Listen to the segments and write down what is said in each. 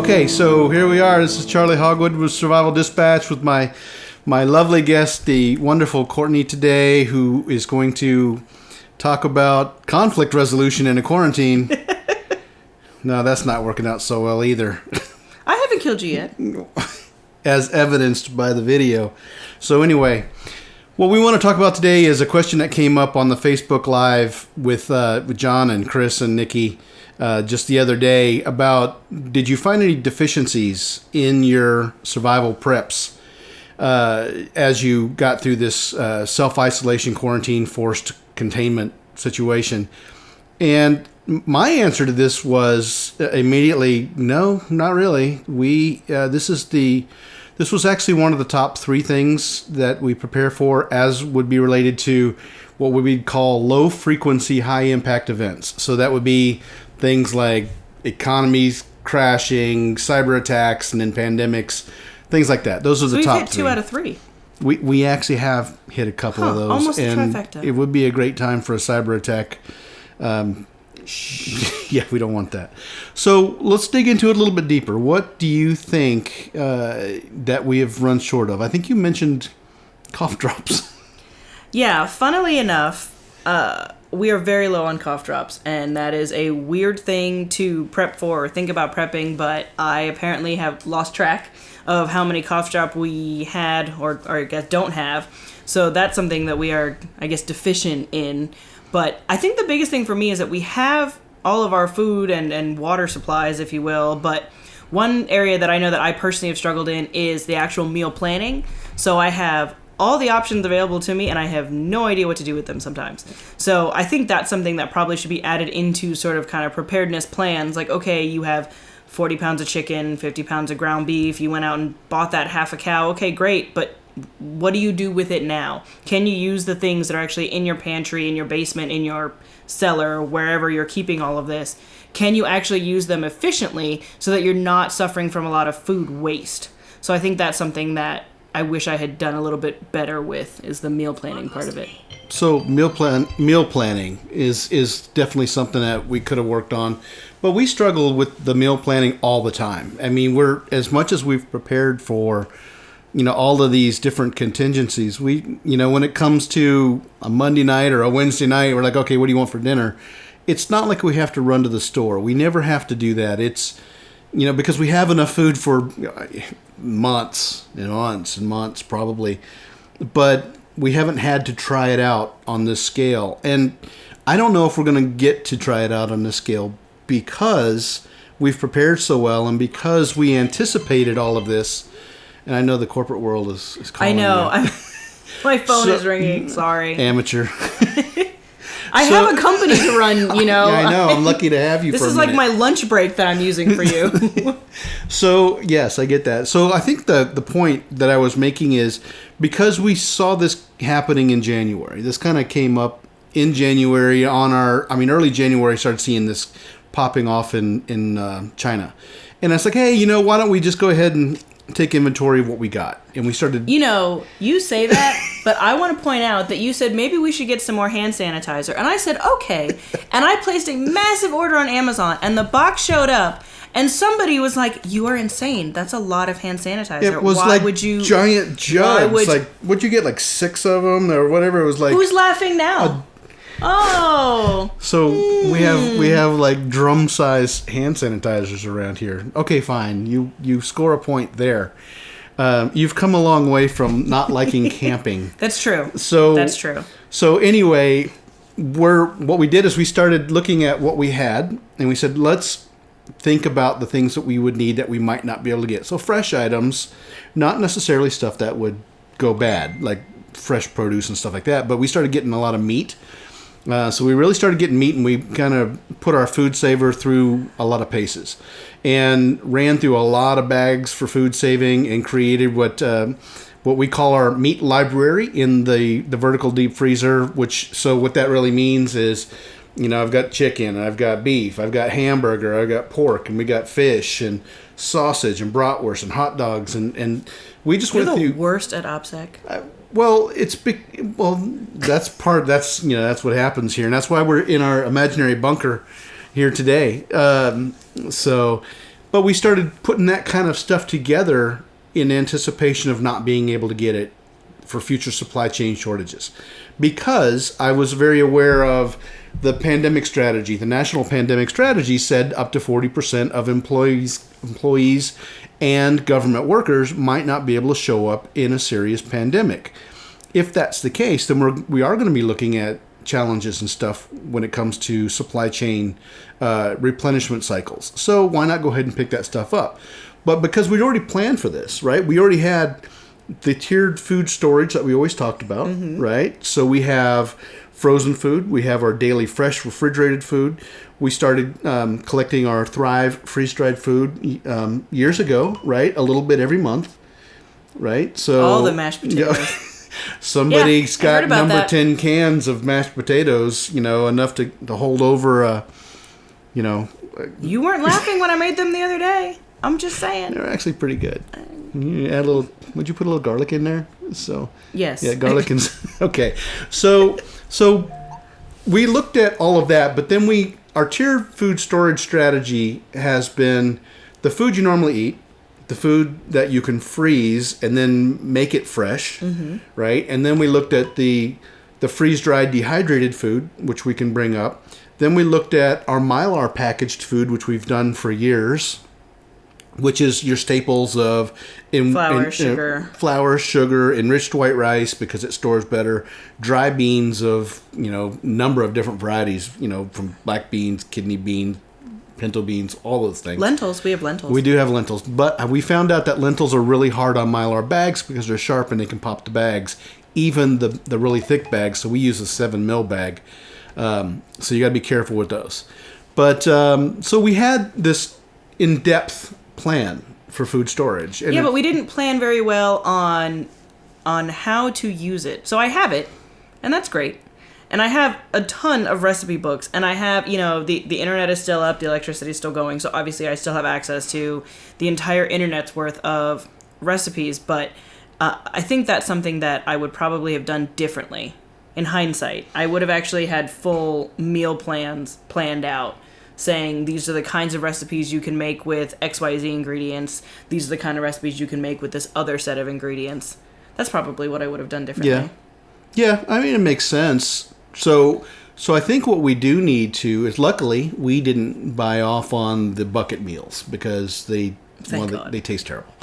Okay, so here we are. This is Charley Hogwood with Survival Dispatch with my lovely guest, the wonderful Courtney today, who is going to talk about conflict resolution in a quarantine. No, that's not working out so well either. I haven't killed you yet. As evidenced by the video. So anyway, what we want to talk about today is a question that came up on the Facebook Live with John and Chris and Nikki just the other day about, did you find any deficiencies in your survival preps as you got through this self-isolation, quarantine, forced containment situation? And my answer to this was immediately, no, not really. This was actually one of the top 3 things that we prepare for, as would be related to what we would call low frequency, high impact events. So that would be things like economies crashing, cyber attacks, and then pandemics, things like that. Those are the top 3. We've hit 2 out of 3. We actually have hit a couple of those. Almost and a trifecta. It would be a great time for a cyber attack. Yeah, we don't want that. So let's dig into it a little bit deeper. What do you think that we have run short of? I think you mentioned cough drops. Yeah, funnily enough, we are very low on cough drops, and that is a weird thing to prep for or think about prepping, but I apparently have lost track of how many cough drops we had or I guess don't have. So that's something that we are, I guess, deficient in. But I think the biggest thing for me is that we have all of our food and water supplies, if you will, but one area that I know that I personally have struggled in is the actual meal planning. So I have all the options available to me, and I have no idea what to do with them sometimes. So I think that's something that probably should be added into sort of kind of preparedness plans. Like, okay, you have 40 pounds of chicken, 50 pounds of ground beef. You went out and bought that half a cow. Okay, great, but what do you do with it now? Can you use the things that are actually in your pantry, in your basement, in your cellar, wherever you're keeping all of this? Can you actually use them efficiently so that you're not suffering from a lot of food waste? So I think that's something that I wish I had done a little bit better with, is the meal planning part of it. So meal planning is definitely something that we could have worked on, but we struggle with the meal planning all the time. I mean, we're, as much as we've prepared for, all of these different contingencies, we, when it comes to a Monday night or a Wednesday night, we're like, okay, what do you want for dinner? It's not like we have to run to the store. We never have to do that. It's, because we have enough food for months and months and months probably, but we haven't had to try it out on this scale. And I don't know if we're going to get to try it out on this scale because we've prepared so well and because we anticipated all of this. And I know the corporate world is calling. I know. My phone is ringing. Sorry. Amateur. I have a company to run, Yeah, I know. I'm lucky to have you for a minute. This is like my lunch break that I'm using for you. So, yes, I get that. So, I think the point that I was making is because we saw this happening in January, this kind of came up in January early January, started seeing this popping off in China. And I was like, hey, why don't we just go ahead and take inventory of what we got? And we started... you say that, but I want to point out that you said maybe we should get some more hand sanitizer. And I said, okay. And I placed a massive order on Amazon, and the box showed up, and somebody was like, you are insane. That's a lot of hand sanitizer. It was giant jugs. What'd you get, like 6 of them or whatever? It was like... Who's laughing now? So we have like drum-sized hand sanitizers around here. Okay, fine. You score a point there. You've come a long way from not liking camping. That's true. That's true. So anyway, what we did is we started looking at what we had, and we said, let's think about the things that we would need that we might not be able to get. So fresh items, not necessarily stuff that would go bad, like fresh produce and stuff like that, but we started getting a lot of meat. So we really started getting meat, and we kind of put our food saver through a lot of paces and ran through a lot of bags for food saving and created what we call our meat library in the vertical deep freezer, so what that really means is, I've got chicken, I've got beef, I've got hamburger, I've got pork, and we got fish and sausage and bratwurst and hot dogs, and we just went through... You're the worst at OPSEC. Well, that's what happens here, and that's why we're in our imaginary bunker here today. So But we started putting that kind of stuff together in anticipation of not being able to get it for future supply chain shortages. Because I was very aware of the pandemic strategy. The national pandemic strategy said up to 40% of employees and government workers might not be able to show up in a serious pandemic. If that's the case, then we are going to be looking at challenges and stuff when it comes to supply chain replenishment cycles. So why not go ahead and pick that stuff up? But because we'd already planned for this, right? We already had the tiered food storage that we always talked about, right? So we have frozen food. We have our daily fresh refrigerated food. We started collecting our Thrive freeze-dried food years ago, right? A little bit every month, right? So all the mashed potatoes. Somebody's got number 10 cans of mashed potatoes, enough to hold over You weren't laughing when I made them the other day. I'm just saying. They're actually pretty good. You add a little, would you put a little garlic in there? So yes. Yeah, garlic and okay. So we looked at all of that, but then our tiered food storage strategy has been the food you normally eat, the food that you can freeze and then make it fresh, right? And then we looked at the freeze-dried dehydrated food, which we can bring up. Then we looked at our Mylar packaged food, which we've done for years, which is your staples of flour, sugar, enriched white rice because it stores better, dry beans of number of different varieties, from black beans, kidney beans, pinto beans, all those things. Lentils, we have lentils. We do have lentils, but we found out that lentils are really hard on Mylar bags because they're sharp and they can pop the bags, even the really thick bags. So we use a 7 mil bag, so you got to be careful with those. But so we had this in-depth plan for food storage. And but we didn't plan very well on how to use it. So I have it, and that's great. And I have a ton of recipe books, and I have, the internet is still up, the electricity is still going, so obviously I still have access to the entire internet's worth of recipes, but I think that's something that I would probably have done differently in hindsight. I would have actually had full meal plans planned out, saying these are the kinds of recipes you can make with XYZ ingredients, these are the kind of recipes you can make with this other set of ingredients. That's probably what I would have done differently. Yeah, I mean, it makes sense. So I think what we do need to is, luckily, we didn't buy off on the bucket meals because they taste terrible.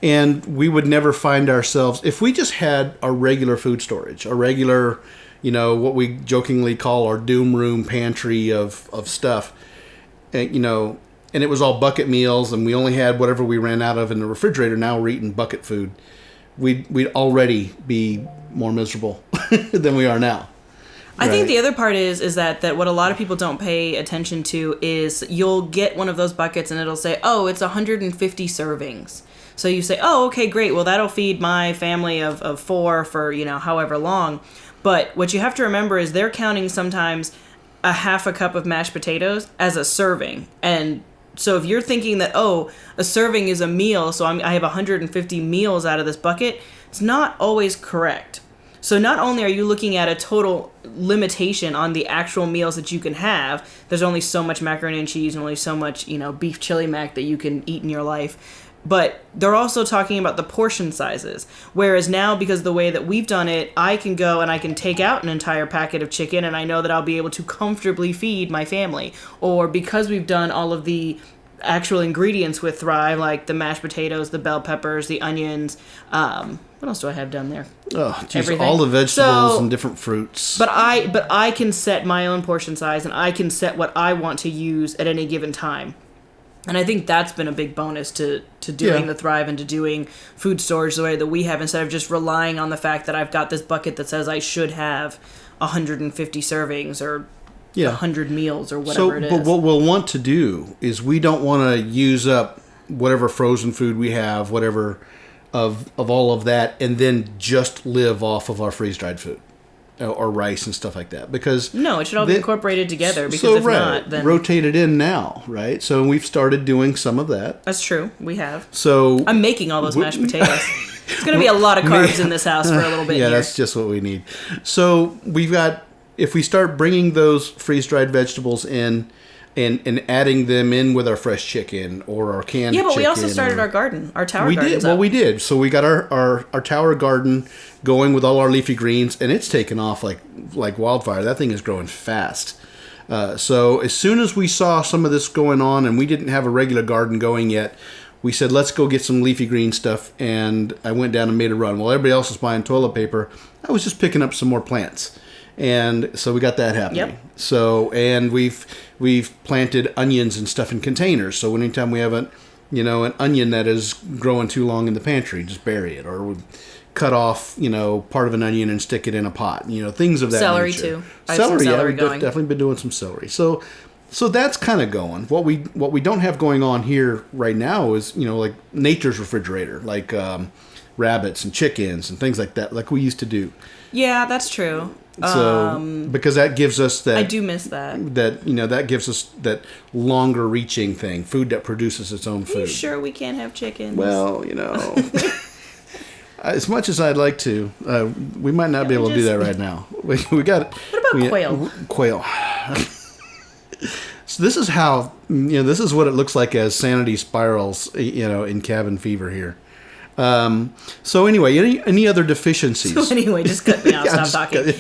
And we would never find ourselves, if we just had our regular food storage, our regular, what we jokingly call our doom room pantry of stuff, and it was all bucket meals and we only had whatever we ran out of in the refrigerator. Now we're eating bucket food. We'd already be more miserable than we are now. I think the other part is that what a lot of people don't pay attention to is you'll get one of those buckets and it'll say, oh, it's 150 servings. So you say, oh, okay, great. Well, that'll feed my family of 4 for, however long. But what you have to remember is they're counting sometimes a half a cup of mashed potatoes as a serving. And so if you're thinking that, oh, a serving is a meal, so I have 150 meals out of this bucket, it's not always correct. So not only are you looking at a total limitation on the actual meals that you can have, there's only so much macaroni and cheese and only so much, beef chili mac that you can eat in your life, but they're also talking about the portion sizes. Whereas now, because of the way that we've done it, I can go and I can take out an entire packet of chicken and I know that I'll be able to comfortably feed my family. Or because we've done all of the actual ingredients with Thrive, like the mashed potatoes, the bell peppers, the onions, what else do I have down there? Oh, geez, all the vegetables and different fruits. But I can set my own portion size and I can set what I want to use at any given time. And I think that's been a big bonus to doing the Thrive and to doing food storage the way that we have, instead of just relying on the fact that I've got this bucket that says I should have 150 servings or 100 meals or whatever it is. But what we'll want to do is we don't want to use up whatever frozen food we have, whatever of all of that, and then just live off of our freeze-dried food or rice and stuff like that. Because no, it should all be incorporated together, because if not, then rotate it in now, right? So we've started doing some of that. That's true. We have. So I'm making all those mashed potatoes. It's going to be a lot of carbs in this house for a little bit here. That's just what we need. So we've got, if we start bringing those freeze-dried vegetables in and adding them in with our fresh chicken or our canned chicken. Yeah, but we also started our garden, our tower garden. We did. Well, we did. So we got our tower garden going with all our leafy greens, and it's taken off like wildfire. That thing is growing fast. So as soon as we saw some of this going on, and we didn't have a regular garden going yet, we said, let's go get some leafy green stuff, and I went down and made a run. While everybody else was buying toilet paper, I was just picking up some more plants. And so we got that happening. Yep. So, and we've planted onions and stuff in containers. So anytime we have an onion that is growing too long in the pantry, just bury it. Or we cut off, part of an onion and stick it in a pot. Things of that celery nature. Too. I have some celery we've going. definitely been doing some celery. So that's kind of going. What we don't have going on here right now is, like nature's refrigerator, like rabbits and chickens and things like that, like we used to do. Yeah, that's true. So because that gives us that, I do miss that. That gives us that longer reaching thing, food that produces its own food. Are you sure we can't have chickens? Well, as much as I'd like to, we might not be able to do that right now. We got. What about quail? Quail. So this is how this is what it looks like as sanity spirals in cabin fever here. So anyway, any other deficiencies? So anyway, just cut me off. Stop talking.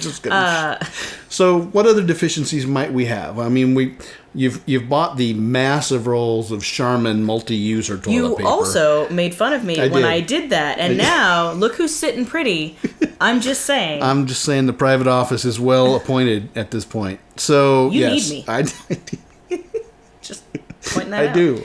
So what other deficiencies might we have? I mean, you've bought the massive rolls of Charmin multi-user toilet paper. You also made fun of me when I did that, and now look who's sitting pretty. I'm just saying. I'm just saying the private office is well appointed at this point. So you yes, need me. Just pointing that out. I do.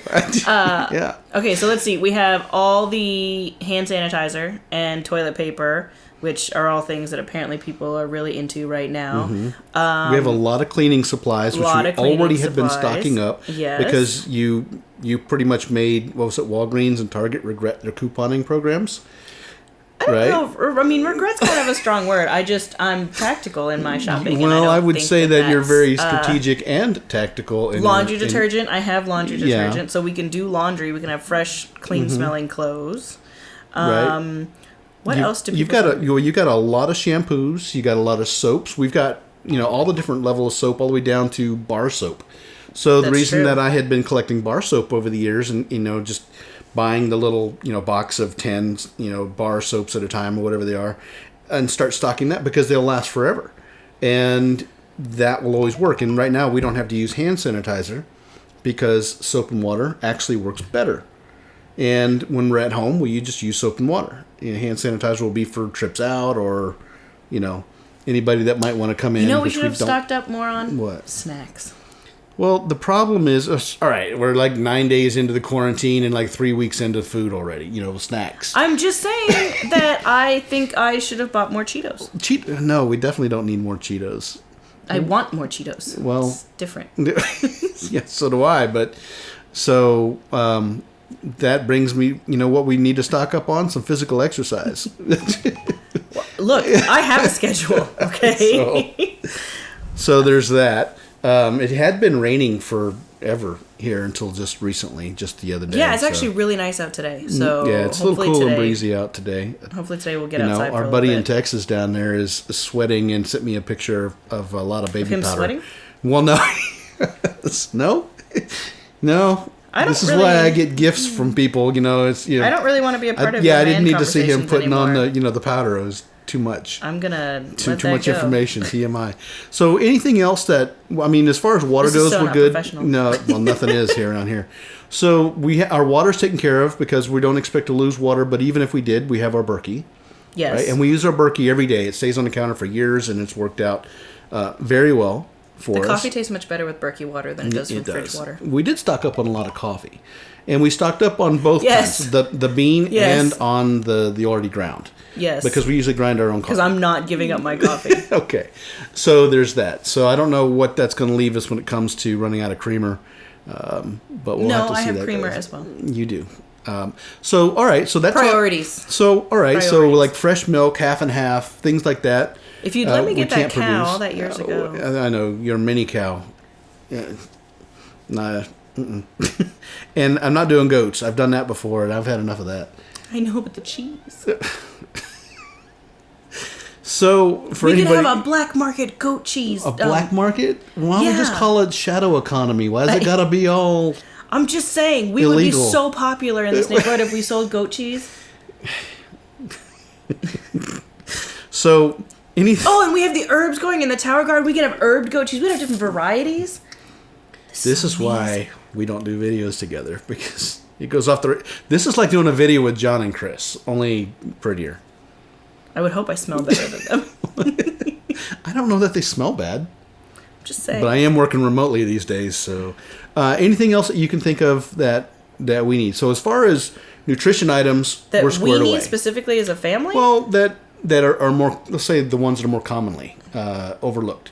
Yeah. Okay, so let's see. We have all the hand sanitizer and toilet paper, which are all things that apparently people are really into right now. Mm-hmm. We have a lot of cleaning supplies, which we already had been stocking up. Yes. Because you pretty much made, what was it, Walgreens and Target regret their couponing programs. I don't know. I mean, regret's kind of a strong word. I'm tactical in my shopping. Well, I would say that you're very strategic and tactical. Laundry detergent. I have laundry detergent, so we can do laundry. We can have fresh, clean-smelling clothes. Right. What else do you people? You got a lot of shampoos. You got a lot of soaps. We've got all the different levels of soap, all the way down to bar soap. So the reason that I had been collecting bar soap over the years, and just buying the little box of 10 bar soaps at a time or whatever they are, and start stocking that because they'll last forever, and that will always work. And right now we don't have to use hand sanitizer because soap and water actually works better. And when we're at home, we just use soap and water. Hand sanitizer will be for trips out or anybody that might want to come in. We should have stocked up more on what? Snacks. Well, the problem is, all right, we're like 9 days into the quarantine and like 3 weeks into food already, snacks. I'm just saying that I think I should have bought more Cheetos. No, we definitely don't need more Cheetos. I want more Cheetos. Well, it's different. Yeah, so do I. But so that brings me, what we need to stock up on? Some physical exercise. Look, I have a schedule, okay? So there's that. It had been raining forever here until just recently, just the other day. Yeah, it's actually really nice out today. So yeah, it's a little cool and breezy out today. Hopefully today we'll get outside for a our little buddy bit. in Texas down there is sweating and sent me a picture of a lot of baby powder. Him sweating? Well, no. No. This is why I get gifts from people, it's, I don't really want to be a part of I didn't need to see him putting on the powder. It was too much. I'm gonna too much information. TMI. So anything else that as far as water goes, we're good. No, well, nothing is here around here. So our water's taken care of because we don't expect to lose water. But even if we did, we have our Berkey. Yes. Right? And we use our Berkey every day. It stays on the counter for years, and it's worked out very well for us. The coffee tastes much better with Berkey water than it does with fridge water. We did stock up on a lot of coffee, and we stocked up on both kinds, the bean and on the already ground. Yes. Because we usually grind our own coffee. Because I'm not giving up my coffee. Okay. So there's that. So I don't know what that's going to leave us when it comes to running out of creamer. But we'll have to see that. No, I have creamer as well. You do. So, all right. So that's priorities. All right. Priorities. So like fresh milk, half and half, things like that. If you'd let me get that cow all that years ago. I know. You're a mini cow. Yeah. Nah. And I'm not doing goats. I've done that before, and I've had enough of that. I know, but the cheese. So for we anybody, could have a black market goat cheese. a black market. Why don't we just yeah. call it shadow economy? Why is it gotta be all? I'm just saying, we illegal. would be so popular in this neighborhood if we sold goat cheese. So Oh, and we have the herbs going in the Tower Guard. We could have herbed goat cheese. We have different varieties. This is why we don't do videos together, because it goes off the. This is like doing a video with John and Chris, only prettier. I would hope I smell better than them. I don't know that they smell bad. Just saying. But I am working remotely these days, so anything else that you can think of that we need? So as far as nutrition items, that we're squared we need away. specifically as a family? Well, that are more, let's say, the ones that are more commonly overlooked.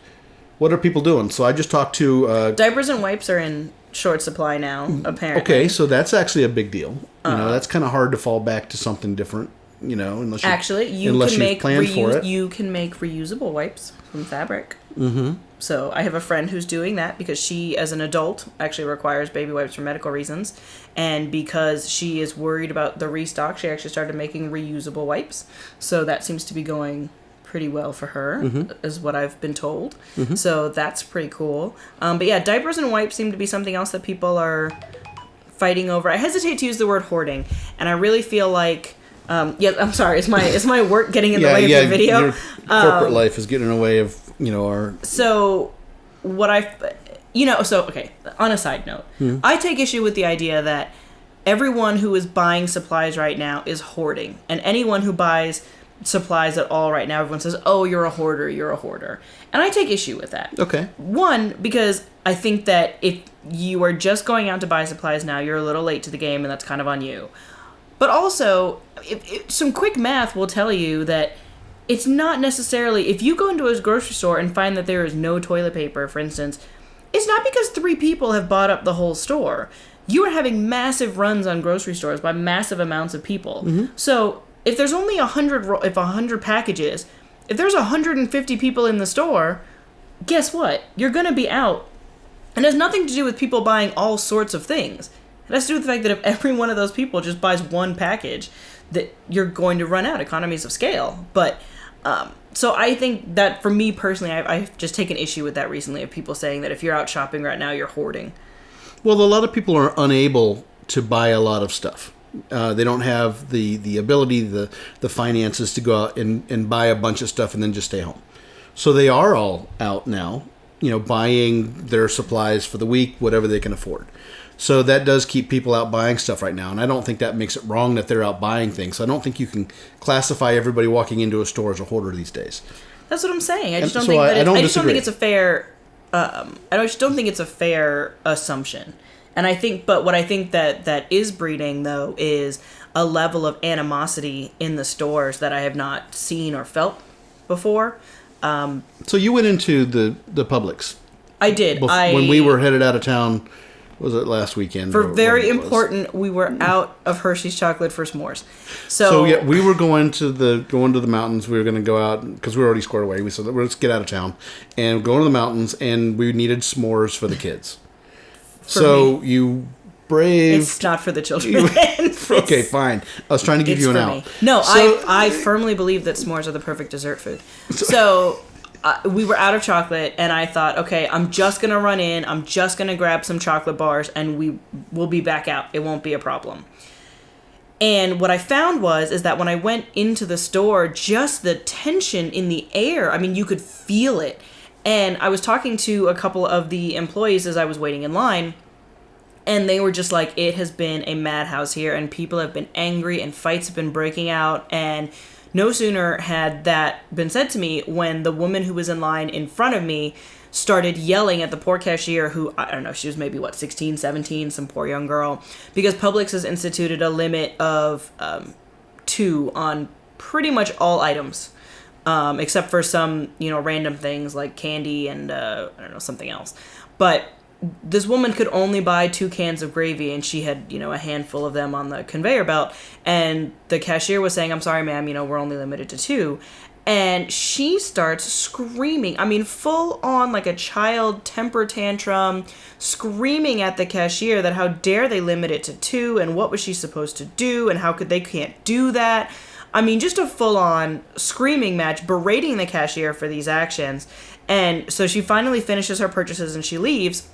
What are people doing? So I just talked to... diapers and wipes are in short supply now, apparently. Okay, so that's actually a big deal. That's kind of hard to fall back to something different, unless you... Actually, you can make reusable wipes from fabric. Mm-hmm. So I have a friend who's doing that because she, as an adult, actually requires baby wipes for medical reasons. And because she is worried about the restock, she actually started making reusable wipes. So that seems to be going pretty well for her, is what I've been told. Mm-hmm. So that's pretty cool. But yeah, diapers and wipes seem to be something else that people are fighting over. I hesitate to use the word hoarding, and I really feel like... I'm sorry. Is my work getting in the way of the video? Your corporate life is getting in the way of our. So, okay. On a side note, I take issue with the idea that everyone who is buying supplies right now is hoarding, and anyone who buys supplies at all right now, everyone says, "Oh, you're a hoarder. You're a hoarder," and I take issue with that. Okay. One, because I think that if you are just going out to buy supplies now, you're a little late to the game, and that's kind of on you. But also, some quick math will tell you that it's not necessarily... If you go into a grocery store and find that there is no toilet paper, for instance, it's not because 3 people have bought up the whole store. You are having massive runs on grocery stores by massive amounts of people. Mm-hmm. So if there's only 100 packages, if there's 150 people in the store, guess what? You're going to be out. And it has nothing to do with people buying all sorts of things. It has to do with the fact that if every one of those people just buys one package, that you're going to run out, economies of scale. But, so I think that for me personally, I've just taken issue with that recently, of people saying that if you're out shopping right now, you're hoarding. Well, a lot of people are unable to buy a lot of stuff. They don't have the ability, the finances to go out and buy a bunch of stuff and then just stay home. So they are all out now, buying their supplies for the week, whatever they can afford. So that does keep people out buying stuff right now. And I don't think that makes it wrong that they're out buying things. I don't think you can classify everybody walking into a store as a hoarder these days. That's what I'm saying. I just don't think it's a fair... I just don't think it's a fair assumption. And what I think that is breeding, though, is a level of animosity in the stores that I have not seen or felt before. So you went into the Publix. I did. When we were headed out of town... Was it last weekend? For very important, we were out of Hershey's chocolate for s'mores. So yeah, we were going to the mountains. We were going to go out because we were already squared away. We said, let's get out of town and go to the mountains. And we needed s'mores for the kids. You braved. It's not for the children. Okay, fine. I was trying to give you an out. Me. No, I firmly believe that s'mores are the perfect dessert food. So we were out of chocolate, and I thought, okay, I'm just going to run in, I'm just going to grab some chocolate bars, and we'll be back out. It won't be a problem. And what I found is that when I went into the store, just the tension in the air, I mean, you could feel it. And I was talking to a couple of the employees as I was waiting in line, and they were just like, it has been a madhouse here, and people have been angry, and fights have been breaking out, and... No sooner had that been said to me when the woman who was in line in front of me started yelling at the poor cashier who, I don't know, she was maybe, 16, 17, some poor young girl. Because Publix has instituted a limit of 2 on pretty much all items. Except for some, random things like candy and, something else. But... this woman could only buy 2 cans of gravy, and she had, a handful of them on the conveyor belt. And the cashier was saying, "I'm sorry, ma'am, we're only limited to 2." And she starts screaming. I mean, full on like a child temper tantrum, screaming at the cashier that how dare they limit it to 2, and what was she supposed to do, and how could they can't do that. I mean, just a full-on screaming match, berating the cashier for these actions. And so she finally finishes her purchases and she leaves.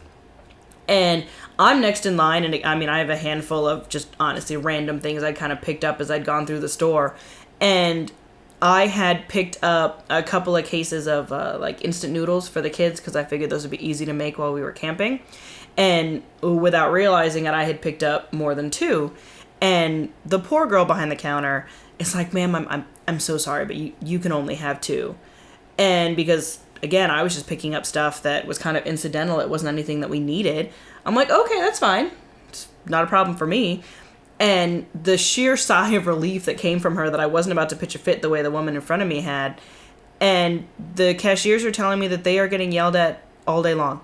And I'm next in line, and I mean, I have a handful of just honestly random things I kind of picked up as I'd gone through the store. And I had picked up a couple of cases of like instant noodles for the kids because I figured those would be easy to make while we were camping. And without realizing it, I had picked up more than 2. And the poor girl behind the counter is like, "Ma'am, I'm so sorry, but you can only have 2." And because, again, I was just picking up stuff that was kind of incidental. It wasn't anything that we needed. I'm like, okay, that's fine. It's not a problem for me. And the sheer sigh of relief that came from her that I wasn't about to pitch a fit the way the woman in front of me had. And the cashiers are telling me that they are getting yelled at all day long.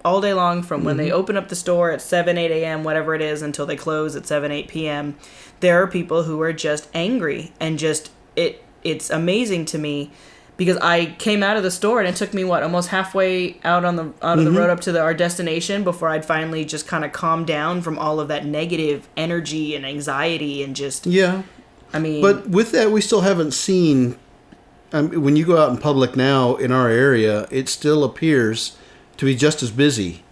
All day long, from when they open up the store at 7, 8 a.m., whatever it is, until they close at 7, 8 p.m. There are people who are just angry. And just, it's amazing to me because I came out of the store and it took me, almost halfway out of the road up to our destination before I'd finally just kind of calmed down from all of that negative energy and anxiety and just... Yeah. I mean... But with that, we still haven't seen... when you go out in public now in our area, it still appears to be just as busy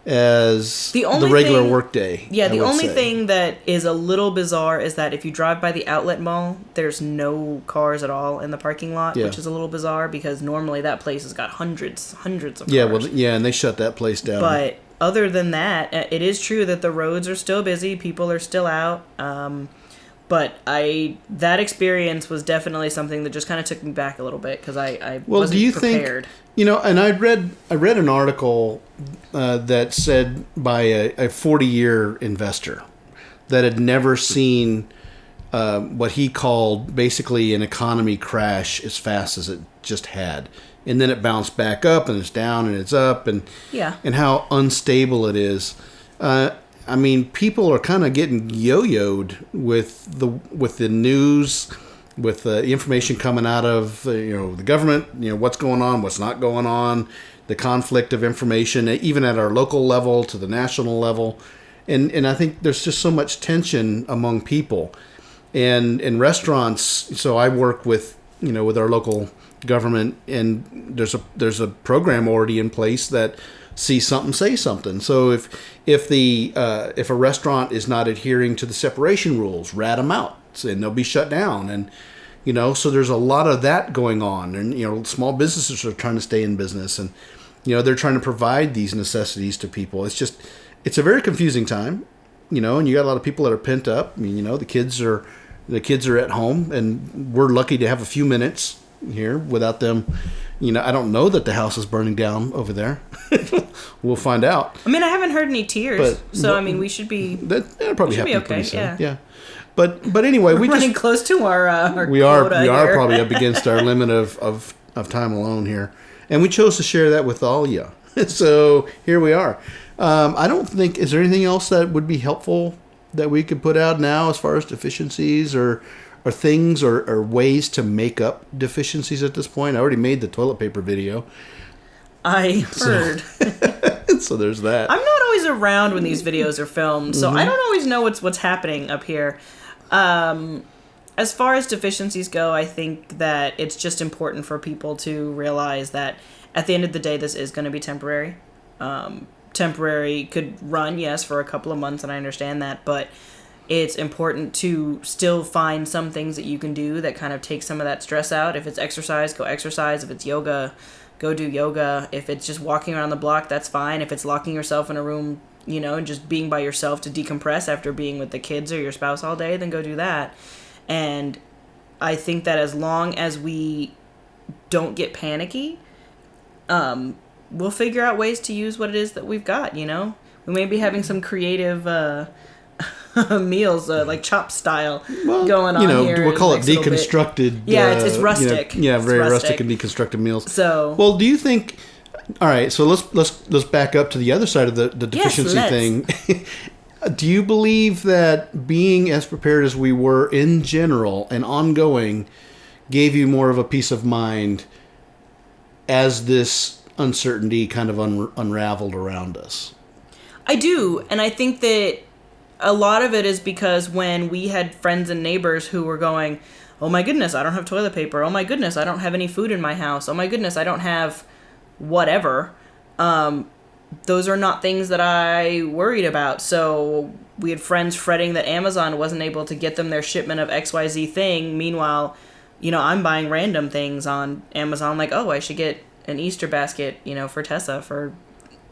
as the regular workday. Yeah, the only thing that is a little bizarre is that if you drive by the outlet mall, there's no cars at all in the parking lot, which is a little bizarre because normally that place has got hundreds of cars. Yeah, and they shut that place down. But other than that, it is true that the roads are still busy, people are still out. But that experience was definitely something that just kind of took me back a little bit because I wasn't prepared. And I read an article that said by a 40-year investor that had never seen what he called basically an economy crash as fast as it just had. And then it bounced back up and it's down and it's up and how unstable it is. I mean, people are kind of getting yo-yoed with the news, with the information coming out of the government. What's going on, what's not going on, the conflict of information, even at our local level to the national level, and I think there's just so much tension among people, and in restaurants. So I work with our local government, and there's a program already in place that. See something, say something. So if a restaurant is not adhering to the separation rules, rat them out, and they'll be shut down. And so there's a lot of that going on. And small businesses are trying to stay in business, and they're trying to provide these necessities to people. It's a very confusing time, and you got a lot of people that are pent up. I mean, the kids are at home, and we're lucky to have a few minutes here without them. I don't know that the house is burning down over there. We'll find out. I mean, I haven't heard any tears, I mean, we should be. That'll probably happen okay. Pretty soon. Yeah. But anyway, we're running close to our we are probably up against our limit of time alone here, and we chose to share that with all you. So here we are. I don't think is there anything else that would be helpful that we could put out now as far as deficiencies or things or ways to make up deficiencies at this point. I already made the toilet paper video. I heard. So there's that. I'm not always around when these videos are filmed, so I don't always know what's happening up here. As far as deficiencies go, I think that it's just important for people to realize that at the end of the day, this is going to be temporary. Temporary could run, yes, for a couple of months, and I understand that, but it's important to still find some things that you can do that kind of take some of that stress out. If it's exercise, go exercise. If it's yoga, go do yoga. If it's just walking around the block, that's fine. If it's locking yourself in a room, and just being by yourself to decompress after being with the kids or your spouse all day, then go do that. And I think that as long as we don't get panicky, we'll figure out ways to use what it is that we've got, We may be having some creative meals, like chop style, going on here. We'll call it deconstructed. Yeah, it's rustic. Very rustic and deconstructed meals. So, well, do you think? All right, so let's back up to the other side of the deficiency thing. Do you believe that being as prepared as we were in general and ongoing gave you more of a peace of mind as this uncertainty kind of unraveled around us? I do, and I think that a lot of it is because when we had friends and neighbors who were going, oh my goodness, I don't have toilet paper. Oh my goodness, I don't have any food in my house. Oh my goodness, I don't have whatever. Those are not things that I worried about. So we had friends fretting that Amazon wasn't able to get them their shipment of XYZ thing. Meanwhile, I'm buying random things on Amazon, like, oh, I should get an Easter basket, for Tessa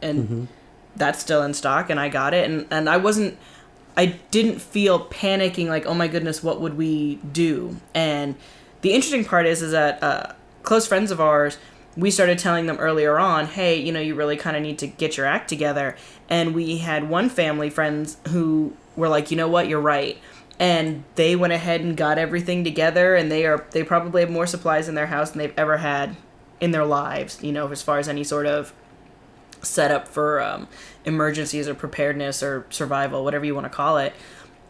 and that's still in stock, and I got it, and I didn't feel panicking, like, oh my goodness, what would we do? And the interesting part is that close friends of ours, we started telling them earlier on, hey, you really kind of need to get your act together. And we had one family friends who were like, you know what, you're right. And they went ahead and got everything together, and they probably have more supplies in their house than they've ever had in their lives, as far as any sort of setup for emergencies or preparedness or survival, whatever you want to call it.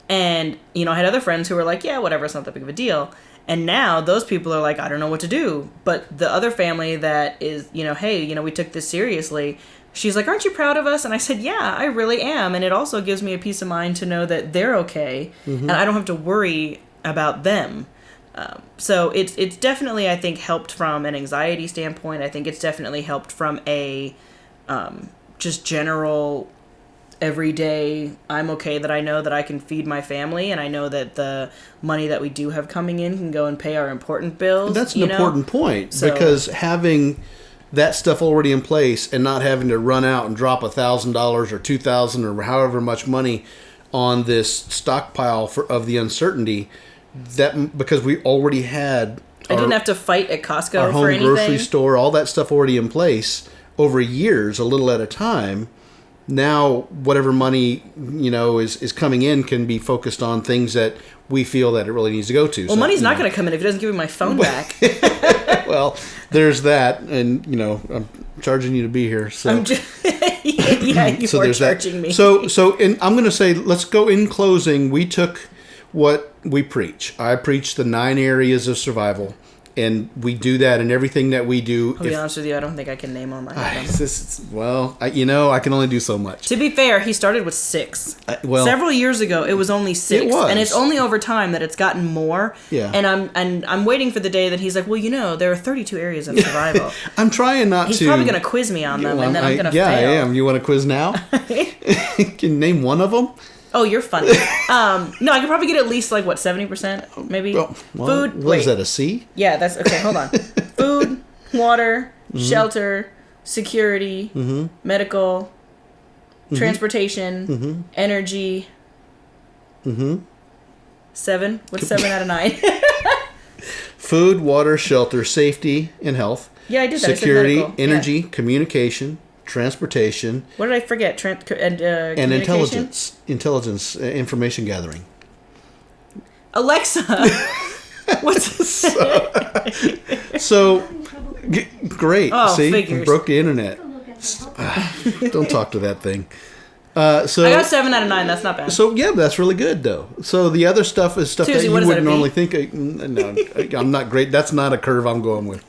And, I had other friends who were like, yeah, whatever, it's not that big of a deal. And now those people are like, I don't know what to do. But the other family that is, hey, we took this seriously. She's like, aren't you proud of us? And I said, yeah, I really am. And it also gives me a peace of mind to know that they're okay. And I don't have to worry about them. So it's definitely, I think, helped from an anxiety standpoint. I think it's definitely helped from a just general everyday, I'm okay that I know that I can feed my family, and I know that the money that we do have coming in can go and pay our important bills. That's an important point, because having that stuff already in place and not having to run out and drop $1,000 or $2,000 or however much money on this stockpile of the uncertainty, that because we already had I didn't have to fight at Costco our home for anything. grocery store, all that stuff already in place over years, a little at a time. Now, whatever money, is coming in can be focused on things that we feel that it really needs to go to. Well, money's not going to come in if he doesn't give me my phone back. Well, there's that, and, I'm charging you to be here. So I'm just, yeah, you so are charging me. So I'm going to say, let's go in closing. We took what we preach. I preach the 9 areas of survival. And we do that in everything that we do. I'll be honest with you, I don't think I can name all 9 of them. I can only do so much. To be fair, he started with 6. Several years ago, it was only 6. It was. And it's only over time that it's gotten more. Yeah. And I'm waiting for the day that he's like, well, there are 32 areas of survival. I'm trying not He's to. He's probably going to quiz me on them, and then I'm going to fail. Yeah, I am. You want to quiz now? Can you name one of them? Oh, you're funny. No, I could probably get at least 70%, maybe. Food. What is that, a C? Yeah, that's okay. Hold on. Food, water, shelter, security, medical, transportation, energy. 7. What's 7 out of 9? Food, water, shelter, safety, and health. Yeah, I did that. Security, I said medical. energy, communication, transportation. What did I forget? And intelligence, information gathering. Alexa, what's great. Oh, see, figures. Broke the internet. Don't talk to that thing. I got 7 out of 9. That's not bad. So yeah, that's really good though. So the other stuff is stuff Susie, that you what is wouldn't that, a B? normally think. No, I'm not great. That's not a curve I'm going with.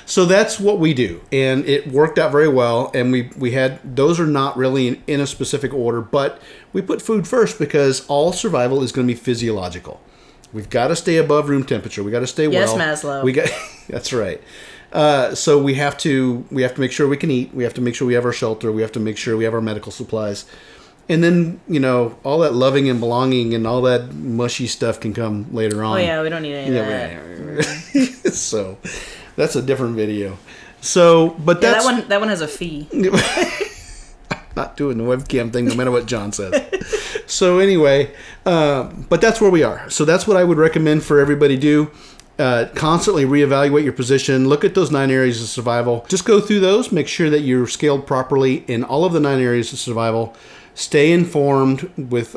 So that's what we do, and it worked out very well. And we had those are not really in a specific order, but we put food first because all survival is going to be physiological. We've got to stay above room temperature. We got to stay yes, well. Maslow. That's right. So we have to make sure we can eat. We have to make sure we have our shelter. We have to make sure we have our medical supplies. And then, all that loving and belonging and all that mushy stuff can come later on. Oh, yeah, we don't need any of that. So, that's a different video. So, but that's... that one has a fee. Not doing the webcam thing no matter what John says. So, anyway, but that's where we are. So, that's what I would recommend for everybody do. Constantly reevaluate your position. Look at those 9 areas of survival. Just go through those. Make sure that you're scaled properly in all of the 9 areas of survival. Stay informed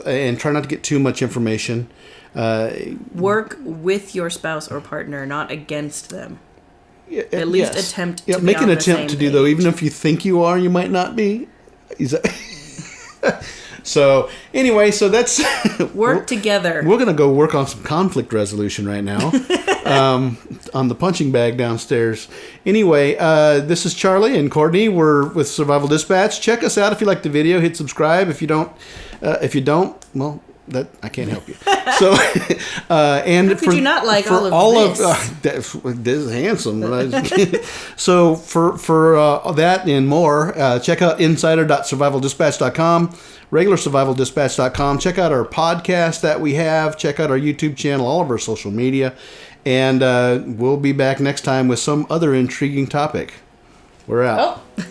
and try not to get too much information. Work with your spouse or partner, not against them. At least attempt to be make on an the attempt same to do page. though, even if you think you are, you might not be. So anyway, so that's work together. We're gonna go work on some conflict resolution right now. On the punching bag downstairs. Anyway, this is Charlie and Courtney. We're with Survival Dispatch. Check us out if you like the video. Hit subscribe. If you don't, well, that I can't help you. So, and How could you not like all of this? This is handsome. So for that and more, check out insider.survivaldispatch.com, regularsurvivaldispatch.com. Check out our podcast that we have. Check out our YouTube channel, all of our social media, and we'll be back next time with some other intriguing topic. We're out. Oh.